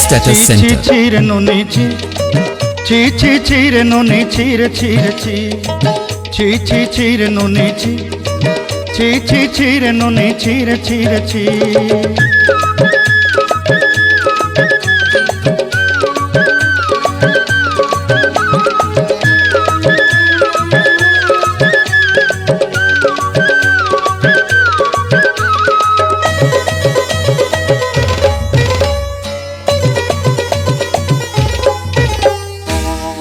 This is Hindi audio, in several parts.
Status Center. Chire noni chi, chire noni chire chi, chire noni chi, chire noni chire chi.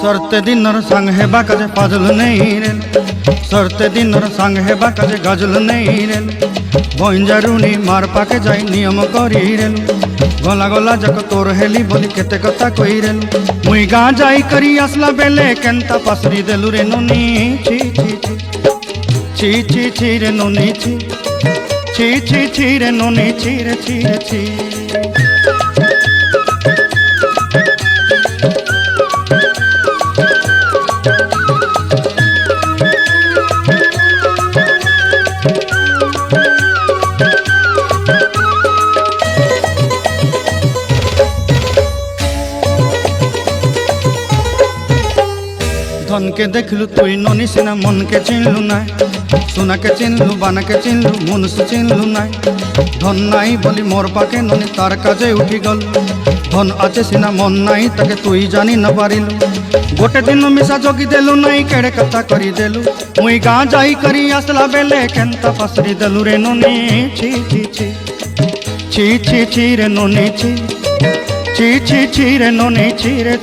सरते दिनर संग हेबा काजे पाजल नहीं रे, सरते दिनर संग हेबा काजे गजल नहीं रे, बंजारुनी मार पाके जाई नियम करी रे, गला गला जक तोर हेली बोली केते कथा कही रे, मुई गाँ जाई करी आसला बेले केंता पासरी देलु रे नोनी ची रे नोनी ची रे नोनी ची रे। धन के देखलु तुई नोनी सिना मन के चिन्हलु ना, सोना के चिन्हलु बाना के चिन्हलु मनुष्य चिन्हलु ना, धन नाई बोली मोर पाके नोनी तार काजे उठी गल, धन आचे सिना मन नाई ताके तुई जानी न पारिलु, गोटे दिन मिसा जोगी देलु नाई केड़े कथा करी देलु, मुई गाँ जाई करी आसला बेले केंता पासरी देलु रे नोनी ची रे नोनी ची रे नोनी ची रे।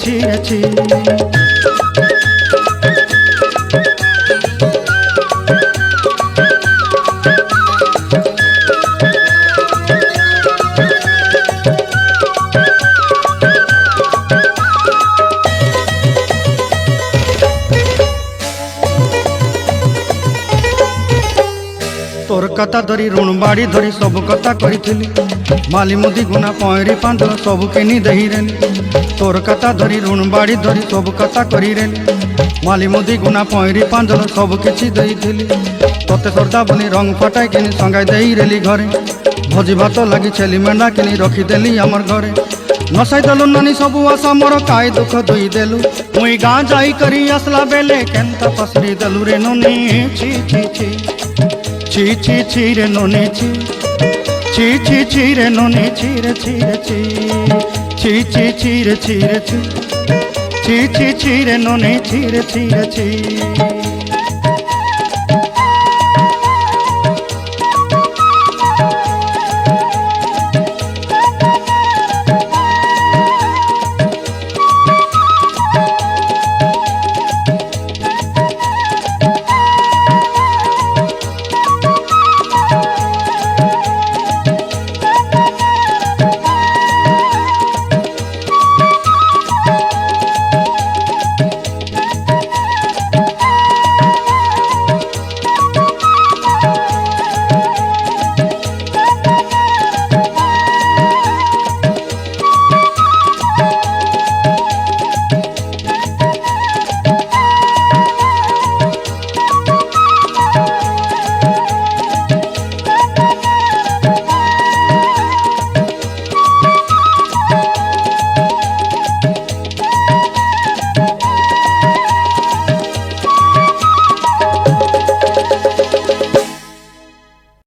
तोर कथा धरी ऋण बाड़ी धरी सब कथा करी, माली मुदी गुना पहरी पांदल सब किनी दही रेली, तोर कथा धरी ऋण बाड़ी धरी सब कथा करी रेली, माली मुदी गुना पहरी पांदल सब किछि दही थी, तोते सरदा बोली रंग फटाई किनी संगाई दही रेली घरे, भोजी भात लगी छेली मेंढा किनी रखी देली आमर घरे, नसाई देलु नानी सबु आशा मोर काय दुख दुई देलु, मुई गाँ जाई करी आसला बेले केंता पसरी देलु रे नोनी ची रे नोनी ची रे नोनी ची रे रे नोनी ची रे।